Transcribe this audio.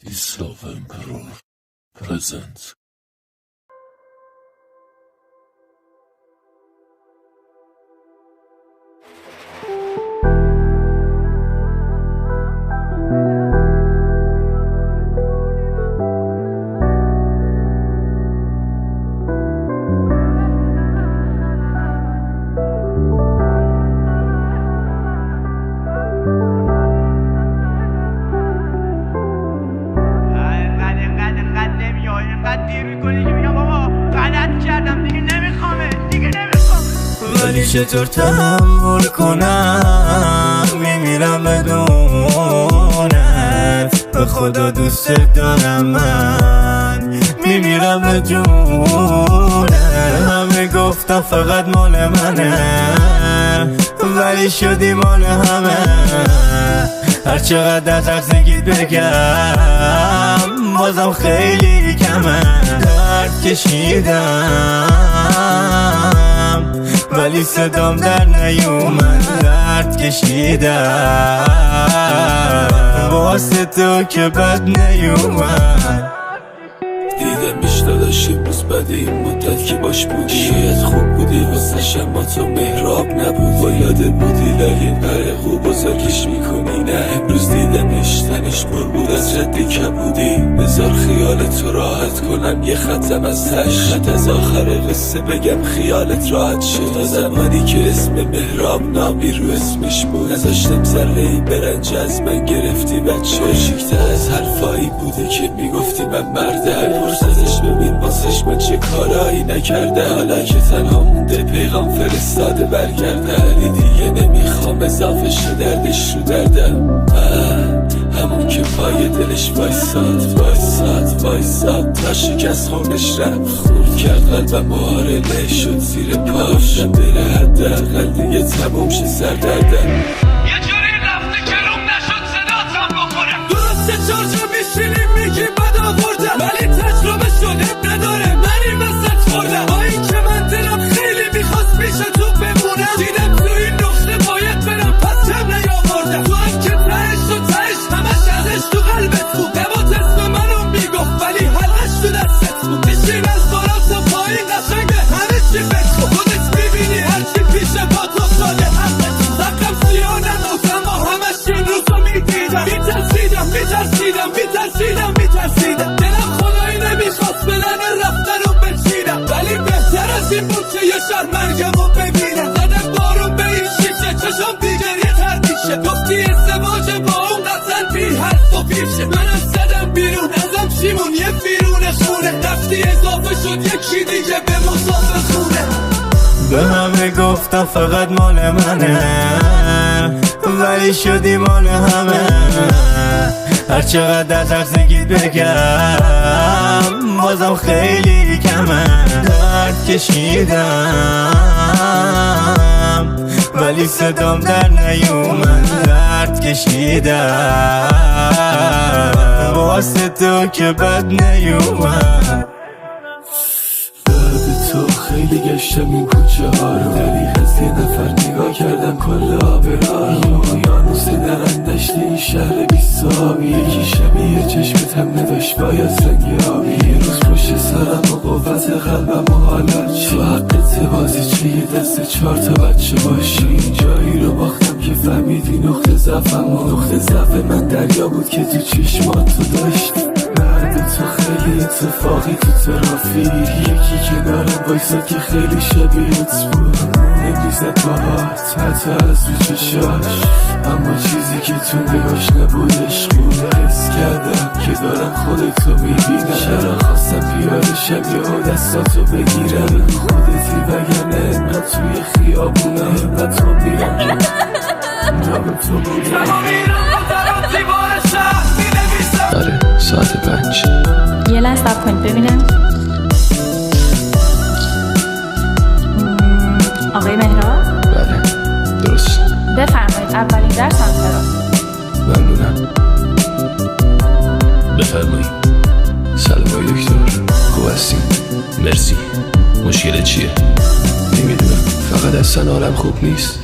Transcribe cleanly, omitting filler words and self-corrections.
Peace of Emperor presents. ولی چطور تحمل کنم میمیرم بدونت به خدا دوست دارم من میمیرم بدونت همه گفتم فقط مال منه ولی شدی مال همه هر چقدر در زندگیت بگم بازم خیلی کمه درد کشیدم ولی صدام در نیومد درد کشیدم واسه تو که بد نیومد دیدم داداش امروز بعد این مدت که باش بودی شاید خوب بودی واسه شما تو مهراب نبود با یاده بودی لگه غرق و بزرگش میکنی نه امروز دیدمش تنش پر بود از رد کبودی بذار خیال تو راحت کنم یه ختم از تش خط از آخر قصه بگم خیالت راحت شد تا زمانی که اسم مهراب نامی رو اسمش بود نذاشتم ذره‌ای برنج از من گرفتی بچه شکته از حرفایی بوده که میگفتی من مرده پرسدش ببین واسش من چه کارایی نکرده حالا که تنها مونده پیغام فرستاده برگرده ولی دیگه نمیخوام اضافه شه دردش رو دردم همون که پای دلش وایساد تا شکست خونش رفت خورد کرد قلبم آرله شد زیر پاشم بره حداقل دیگه تموم شه سردردم یه جوری رفته که روم نشد صداتم بخورم درسته چارجا میشینیم میگی بد آوردم ولی تجربه شد نداره منی وسط خوردم با این که من دلم خیلی میخواست میشه تو بمونم دیدم تو این نقطه باید برم پس کم نیاوردم تو هم که تهش و تهش همش ازش تو قلبت بود دمات اسم منو میگفت ولی حلقش تو دستت بود بشین از دارم تا پایین قشنگه همه چی فکر کن خودت میبینی هرچی پیش با تو ساده حقت رقم سیاه نبود اما همش این روزو میدیدم میترسیدم دلم خدایی نمیخواست بدن رفتن و بچینم ولی بهتر از این بود که یه شر مرگم رو ببینم زدم بارون به این شیشه چشم دیگر یه تر میشه گفتی ازدواج با اون قطعا بی حرف و پیشه منم زدم بیرون ازم شیمون یه بیرون خونه رفتی اضافه شد یکی دیگه به مسافر خونه به همه گفتم فقط مال منه ولی شدی مال همه هر چقدر در زندگیت بگم بازم خیلی کمه درد کشیدم ولی صدام در نیومد درد کشیدم واسه تو که بد نیومد تو خیلی گشتم این کوچه ها رو دریغ از یه نفر نگاه کردم کل آبرا یانوس درندشت این شهر بیستابی یکی شبیه چشمت هم نداشت باید سنگ آبی یه روز پشت سرم و قوت قلبم و حالت تو حقت بازی چه یه دست 4 تا بچه باشی این جایی رو باختم که فهمیدی نقطه ضعفم و نقطه ضعف من دریا بود که تو چشمات تو داشتی تو خیلی اتفاقی تو ترافیک یکی کنارم وایساد که خیلی شبیهت بود نمیزد باهات حتی از تو چشاش اما چیزی که تو نگاش نبودش بود حس کردم که دارم خودتو میبینم چرا خواستم پیاده شم یه دستاتو بگیرم خودتی وگرنه انقدر توی خیابونم انقدر تو میرم جام تو بودم آره ساعت 5 یه لحظه صبر کنید ببینم آقای مهراب بله درست بفرمایید اولین درس هم ممنونم بفرمایید سلام آقای دکتر خوب هستین مرسی مشکل چیه؟ نمیدونم فقط اصلا حالم خوب نیست